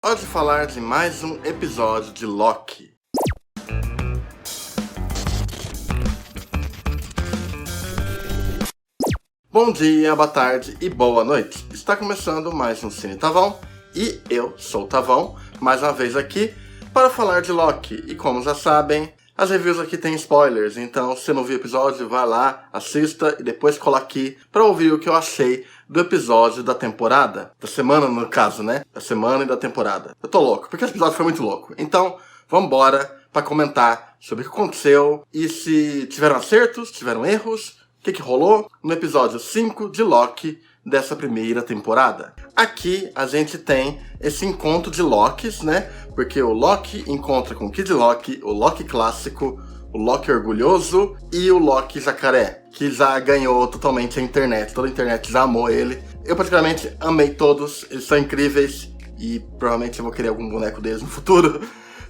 Pode falar de mais um episódio de Loki. Bom dia, boa tarde e boa noite. Está começando mais um Cine Tavão e eu sou o Tavão, mais uma vez aqui para falar de Loki. E como já sabem, as reviews aqui têm spoilers, então se não viu o episódio, vai lá, assista e depois cola aqui para ouvir o que eu achei do episódio da temporada. Da semana, no caso, né? Da semana e da temporada. Eu tô louco, porque esse episódio foi muito louco. Então, vambora para comentar sobre o que aconteceu e se tiveram acertos, tiveram erros, o que rolou no episódio 5 de Loki dessa primeira temporada. Aqui a gente tem esse encontro de Lokis, né? Porque o Loki encontra com o Kid Loki, o Loki clássico, o Loki orgulhoso e o Loki jacaré, que já ganhou totalmente a internet. Toda a internet já amou ele. Eu particularmente amei todos, eles são incríveis e provavelmente eu vou querer algum boneco deles no futuro.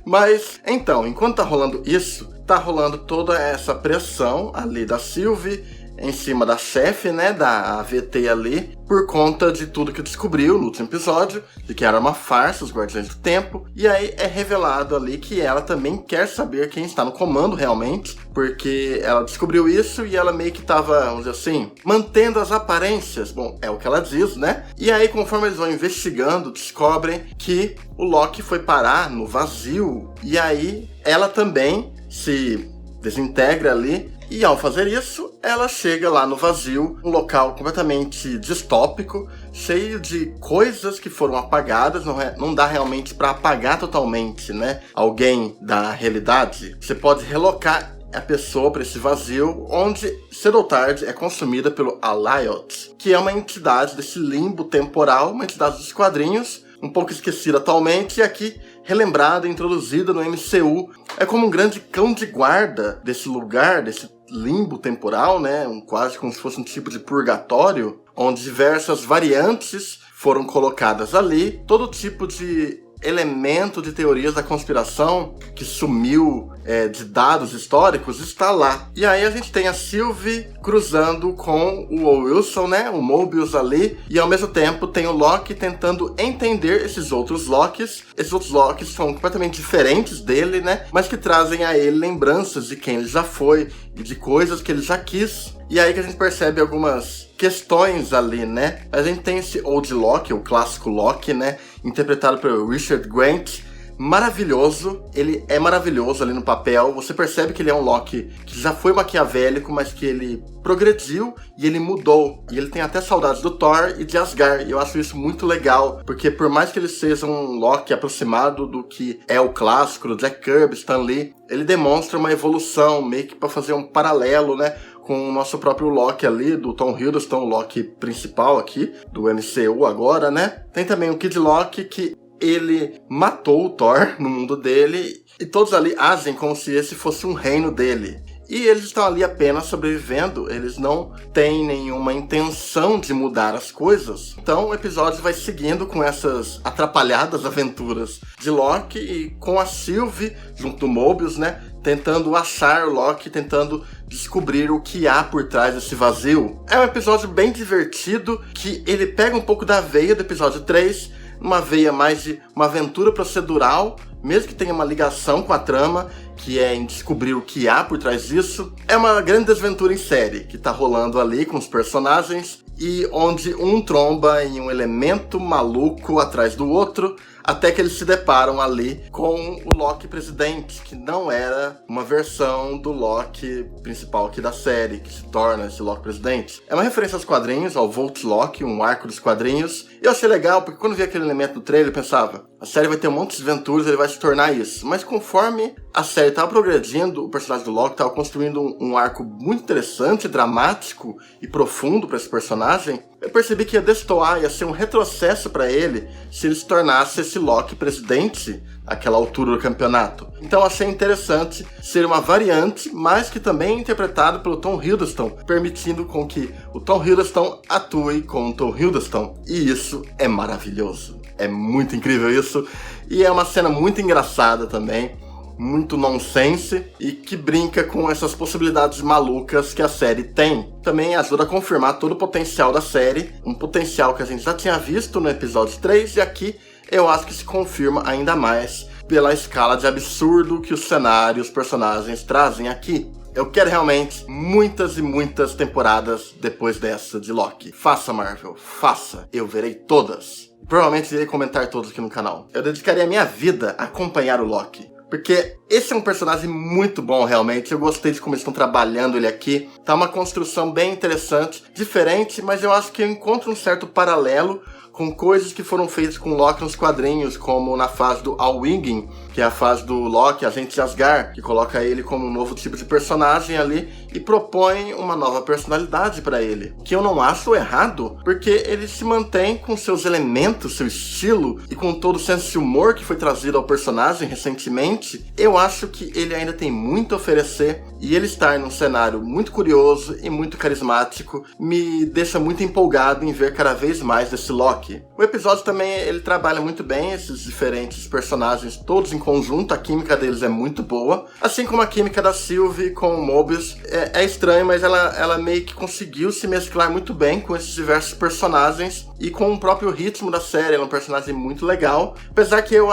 Mas, então, enquanto tá rolando isso, tá rolando toda essa pressão ali da Sylvie em cima da chefe, né, da AVT ali, por conta de tudo que descobriu no último episódio, de que era uma farsa, os Guardiões do Tempo, e aí é revelado ali que ela também quer saber quem está no comando realmente, porque ela descobriu isso e ela meio que tava, vamos dizer assim, mantendo as aparências, bom, é o que ela diz, né, e aí conforme eles vão investigando, descobrem que o Loki foi parar no vazio, e aí ela também se desintegra ali. E ao fazer isso, ela chega lá no vazio, um local completamente distópico, cheio de coisas que foram apagadas, não dá realmente para apagar totalmente, né, alguém da realidade. Você pode relocar a pessoa para esse vazio, onde cedo ou tarde é consumida pelo Alioth, que é uma entidade desse limbo temporal, uma entidade dos quadrinhos, um pouco esquecida atualmente, e aqui relembrada, introduzida no MCU. É como um grande cão de guarda desse lugar, desse limbo temporal, né? Quase como se fosse um tipo de purgatório, onde diversas variantes foram colocadas ali, todo tipo de elemento de teorias da conspiração que sumiu de dados históricos está lá. E aí a gente tem a Sylvie cruzando com o Wilson, né, o Mobius ali, e ao mesmo tempo tem o Loki tentando entender esses outros Lokis. Esses outros Lokis são completamente diferentes dele, né, mas que trazem a ele lembranças de quem ele já foi e de coisas que ele já quis. E aí que a gente percebe algumas questões ali, né? A gente tem esse Old Loki, o clássico Loki, né, interpretado pelo Richard Grant, maravilhoso. Ele é maravilhoso ali no papel. Você percebe que ele é um Loki que já foi maquiavélico, mas que ele progrediu e ele mudou. E ele tem até saudades do Thor e de Asgard. E eu acho isso muito legal, porque por mais que ele seja um Loki aproximado do que é o clássico, do Jack Kirby, Stan Lee, ele demonstra uma evolução, meio que para fazer um paralelo, né, com o nosso próprio Loki ali, do Tom Hiddleston, o Loki principal aqui, do MCU agora, né? Tem também o Kid Loki, que ele matou o Thor no mundo dele, e todos ali agem como se esse fosse um reino dele. E eles estão ali apenas sobrevivendo, eles não têm nenhuma intenção de mudar as coisas. Então o episódio vai seguindo com essas atrapalhadas aventuras de Loki e com a Sylvie, junto do Mobius, né, tentando achar o Loki, tentando descobrir o que há por trás desse vazio. É um episódio bem divertido, que ele pega um pouco da veia do episódio 3, uma veia mais de uma aventura procedural, mesmo que tenha uma ligação com a trama, que é em descobrir o que há por trás disso. É uma grande desventura em série, que tá rolando ali com os personagens, e onde um tromba em um elemento maluco atrás do outro, até que eles se deparam ali com o Loki presidente, que não era uma versão do Loki principal aqui da série, que se torna esse Loki presidente. É uma referência aos quadrinhos, ao Volt Loki, um arco dos quadrinhos. E eu achei legal, porque quando vi aquele elemento do trailer, eu pensava, a série vai ter um monte de desventuras, ele vai se tornar isso. Mas conforme a série estava progredindo, o personagem do Loki estava construindo um arco muito interessante, dramático e profundo para esse personagem, eu percebi que ia destoar, ia ser um retrocesso para ele se ele se tornasse esse Loki presidente àquela altura do campeonato. Então achei interessante ser uma variante, mas que também é interpretado pelo Tom Hiddleston, permitindo com que o Tom Hiddleston atue com o Tom Hiddleston. E isso é maravilhoso. É muito incrível isso. E é uma cena muito engraçada também, muito nonsense, e que brinca com essas possibilidades malucas que a série tem. Também ajuda a confirmar todo o potencial da série, um potencial que a gente já tinha visto no episódio 3, e aqui eu acho que se confirma ainda mais pela escala de absurdo que os cenários, os personagens trazem aqui. Eu quero realmente muitas e muitas temporadas depois dessa de Loki. Faça, Marvel, faça. Eu verei todas. Provavelmente irei comentar todos aqui no canal. Eu dedicaria a minha vida a acompanhar o Loki. Porque esse é um personagem muito bom, realmente. Eu gostei de como eles estão trabalhando ele aqui. Tá uma construção bem interessante, diferente, mas eu acho que eu encontro um certo paralelo com coisas que foram feitas com o Loki nos quadrinhos, como na fase do All-Winging, que é a fase do Loki, agente de Asgard, que coloca ele como um novo tipo de personagem ali e propõe uma nova personalidade pra ele. Que eu não acho errado, porque ele se mantém com seus elementos, seu estilo e com todo o senso de humor que foi trazido ao personagem recentemente. Eu acho que ele ainda tem muito a oferecer e ele estar num cenário muito curioso e muito carismático me deixa muito empolgado em ver cada vez mais desse Loki. O episódio também, ele trabalha muito bem esses diferentes personagens, todos em conjunto, a química deles é muito boa, assim como a química da Sylvie com o Mobius. É estranho, mas ela meio que conseguiu se mesclar muito bem com esses diversos personagens e com o próprio ritmo da série. Ela é um personagem muito legal, apesar que eu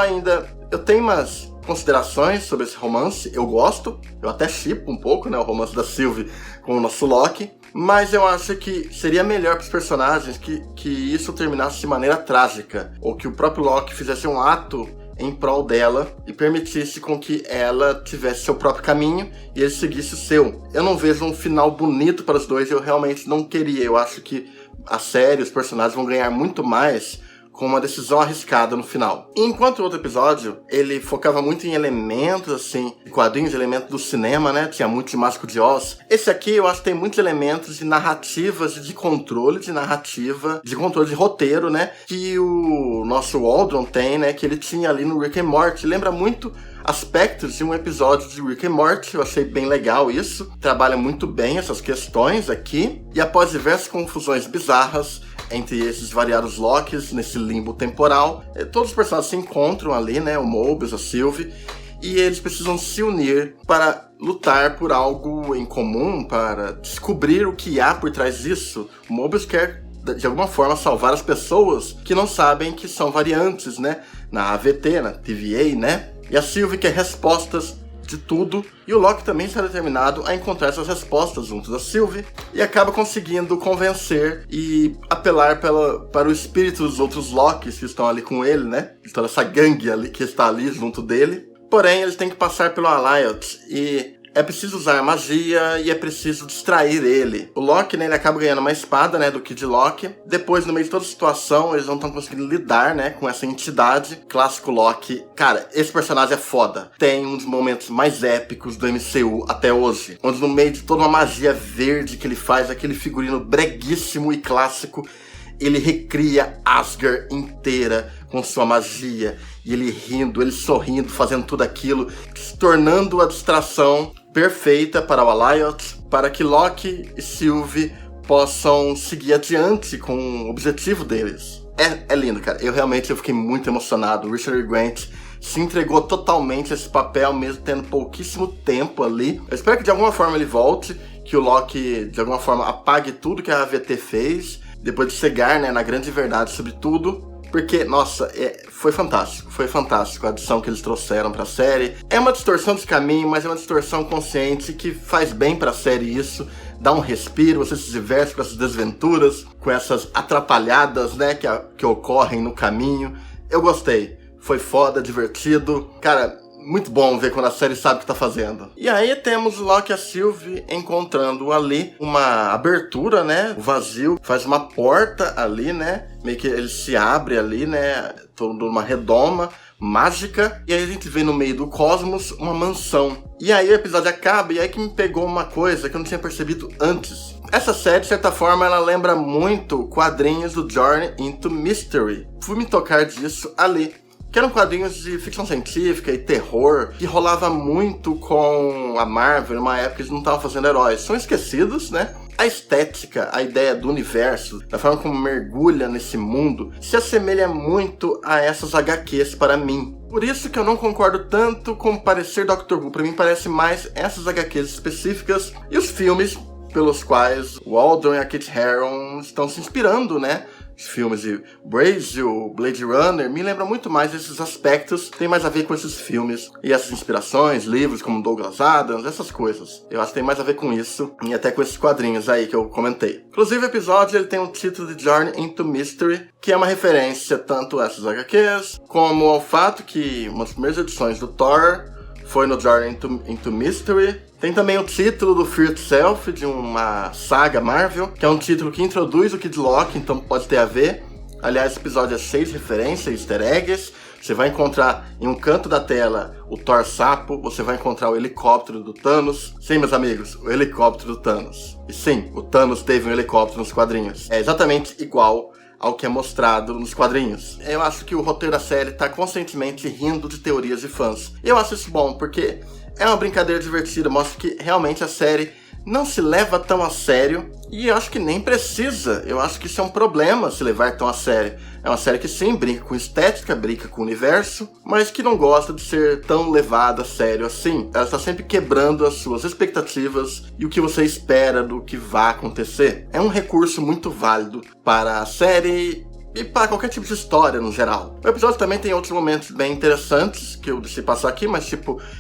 tenho umas considerações sobre esse romance. Eu gosto, eu até shippo um pouco, né, o romance da Sylvie com o nosso Loki, mas eu acho que seria melhor para os personagens que isso terminasse de maneira trágica, ou que o próprio Loki fizesse um ato em prol dela e permitisse com que ela tivesse seu próprio caminho e ele seguisse o seu. Eu não vejo um final bonito para os dois, eu realmente não queria. Eu acho que a série, os personagens vão ganhar muito mais com uma decisão arriscada no final. Enquanto o outro episódio, ele focava muito em elementos, assim, quadrinhos, elementos do cinema, né? Tinha muito de Mágico de Oz. Esse aqui, eu acho que tem muitos elementos de narrativas, de controle de narrativa, de controle de roteiro, né? Que o nosso Waldron tem, né? Que ele tinha ali no Rick and Morty. Lembra muito aspectos de um episódio de Rick and Morty. Eu achei bem legal isso. Trabalha muito bem essas questões aqui. E após diversas confusões bizarras entre esses variados Lokis, nesse limbo temporal, todos os personagens se encontram ali, né? O Mobius, a Sylvie, e eles precisam se unir para lutar por algo em comum, para descobrir o que há por trás disso. O Mobius quer, de alguma forma, salvar as pessoas que não sabem que são variantes, né? Na AVT, na TVA, né? E a Sylvie quer respostas de tudo, e o Loki também está determinado a encontrar essas respostas junto da Sylvie, e acaba conseguindo convencer e apelar para o espírito dos outros Lokis que estão ali com ele, né? Toda essa gangue ali que está ali junto dele. Porém, eles têm que passar pelo Alliot, e é preciso usar magia e é preciso distrair ele. O Loki, né, ele acaba ganhando uma espada, né, do Kid Loki. Depois, no meio de toda a situação, eles não estão conseguindo lidar, né, com essa entidade. Clássico Loki. Cara, esse personagem é foda. Tem um dos momentos mais épicos do MCU até hoje. Onde no meio de toda uma magia verde que ele faz, aquele figurino breguíssimo e clássico, ele recria Asgard inteira com sua magia. E ele rindo, ele sorrindo, fazendo tudo aquilo, se tornando a distração perfeita para o Alliot, para que Loki e Sylvie possam seguir adiante com o objetivo deles. É lindo, cara. Eu fiquei muito emocionado. O Richard Grant se entregou totalmente a esse papel, mesmo tendo pouquíssimo tempo ali. Eu espero que de alguma forma ele volte, que o Loki de alguma forma apague tudo que a AVT fez, depois de chegar, né, na grande verdade sobre tudo. Porque, nossa, foi fantástico a adição que eles trouxeram pra série. É uma distorção de caminho, mas é uma distorção consciente que faz bem pra série isso. Dá um respiro, você se diverte com essas desventuras, com essas atrapalhadas, né, que ocorrem no caminho. Eu gostei, foi foda, divertido. Cara, muito bom ver quando a série sabe o que tá fazendo. E aí temos o Loki e a Sylvie encontrando ali uma abertura, né? O vazio faz uma porta ali, né? Meio que ele se abre ali, né? Toda uma redoma mágica. E aí a gente vê no meio do cosmos uma mansão. E aí o episódio acaba e aí que me pegou uma coisa que eu não tinha percebido antes. Essa série, de certa forma, ela lembra muito quadrinhos do Journey into Mystery. Fui me tocar disso ali. Que eram quadrinhos de ficção científica e terror, que rolava muito com a Marvel, numa época que eles não estavam fazendo heróis. São esquecidos, né? A estética, a ideia do universo, da forma como mergulha nesse mundo, se assemelha muito a essas HQs para mim. Por isso que eu não concordo tanto com o parecer do Doctor Who. Para mim parece mais essas HQs específicas e os filmes pelos quais o Waldron e a Kit Harington estão se inspirando, né? filmes de Brasil, Blade Runner, me lembram muito mais desses aspectos, tem mais a ver com esses filmes e essas inspirações, livros como Douglas Adams, essas coisas. Eu acho que tem mais a ver com isso e até com esses quadrinhos aí que eu comentei. Inclusive o episódio ele tem um título de Journey into Mystery, que é uma referência tanto a essas HQs, como ao fato que uma das primeiras edições do Thor foi no Journey into Mystery. Tem também o título do Fear Itself, de uma saga Marvel, que é um título que introduz o Kid Loki, então pode ter a ver. Aliás, esse episódio é cheio de referências, easter eggs. Você vai encontrar em um canto da tela o Thor Sapo, você vai encontrar o helicóptero do Thanos. Sim, meus amigos, o helicóptero do Thanos. E sim, o Thanos teve um helicóptero nos quadrinhos. É exatamente igual ao que é mostrado nos quadrinhos. Eu acho que o roteiro da série tá constantemente rindo de teorias de fãs. E eu acho isso bom, porque é uma brincadeira divertida, mostra que realmente a série não se leva tão a sério, e eu acho que nem precisa. Eu acho que isso é um problema, se levar tão a sério. É uma série que sim, brinca com estética, brinca com o universo, mas que não gosta de ser tão levada a sério assim. Ela está sempre quebrando as suas expectativas e o que você espera do que vai acontecer. É um recurso muito válido para a série e para qualquer tipo de história no geral. O episódio também tem outros momentos bem interessantes que eu deixei passar aqui, mas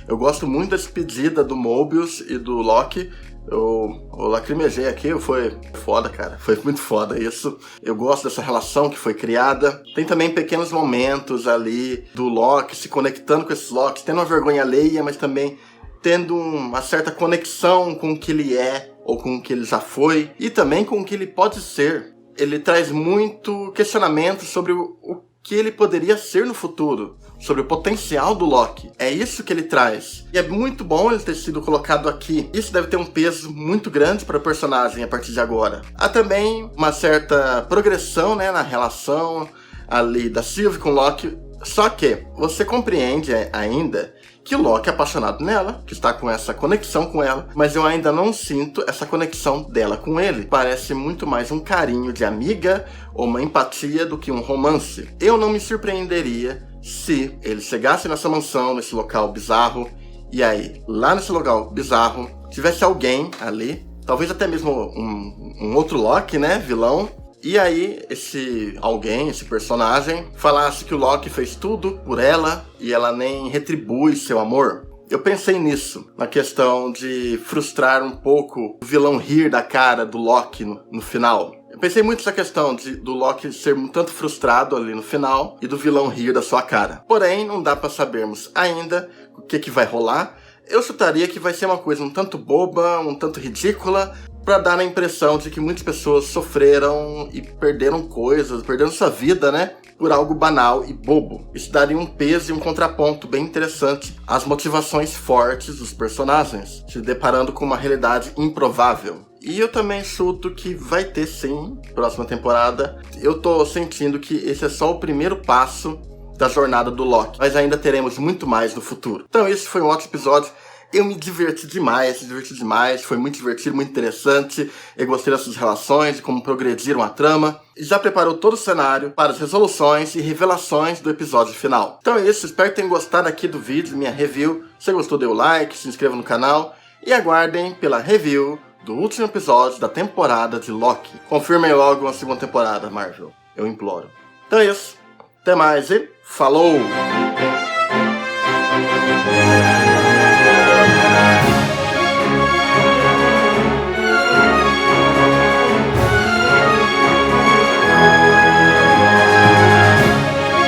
eu gosto muito da despedida do Mobius e do Loki. Eu lacrimejei aqui, foi foda, cara. Foi muito foda isso. Eu gosto dessa relação que foi criada. Tem também pequenos momentos ali do Loki se conectando com esses Locks, tendo uma vergonha alheia, mas também tendo uma certa conexão com o que ele é ou com o que ele já foi e também com o que ele pode ser. Ele traz muito questionamento sobre o que ele poderia ser no futuro, sobre o potencial do Loki. É isso que ele traz. E é muito bom ele ter sido colocado aqui. Isso deve ter um peso muito grande para o personagem a partir de agora. Há também uma certa progressão, né, na relação ali da Sylvie com o Loki. Só que você compreende ainda que o Loki é apaixonado nela, que está com essa conexão com ela, mas eu ainda não sinto essa conexão dela com ele. Parece muito mais um carinho de amiga ou uma empatia do que um romance. Eu não me surpreenderia se ele chegasse nessa mansão, nesse local bizarro, e aí, lá nesse local bizarro, tivesse alguém ali, talvez até mesmo um outro Loki, né, vilão, e aí esse alguém, esse personagem, falasse que o Loki fez tudo por ela e ela nem retribui seu amor. Eu pensei nisso, na questão de frustrar um pouco o vilão rir da cara do Loki no final. Eu pensei muito nessa questão do Loki ser um tanto frustrado ali no final e do vilão rir da sua cara. Porém, não dá pra sabermos ainda o que vai rolar. Eu chutaria que vai ser uma coisa um tanto boba, um tanto ridícula, para dar a impressão de que muitas pessoas sofreram e perderam coisas, perderam sua vida, né, por algo banal e bobo. Isso daria um peso e um contraponto bem interessante às motivações fortes dos personagens, se deparando com uma realidade improvável. E eu também chuto que vai ter sim, próxima temporada. Eu tô sentindo que esse é só o primeiro passo da jornada do Loki, mas ainda teremos muito mais no futuro. Então esse foi um ótimo episódio. Eu me diverti demais, foi muito divertido, muito interessante. Eu gostei dessas relações, de como progrediram a trama. E já preparou todo o cenário para as resoluções e revelações do episódio final. Então é isso, espero que tenham gostado aqui do vídeo, minha review. Se gostou, dê o like, se inscreva no canal e aguardem pela review do último episódio da temporada de Loki. Confirmem logo uma segunda temporada, Marvel. Eu imploro. Então é isso, até mais e falou!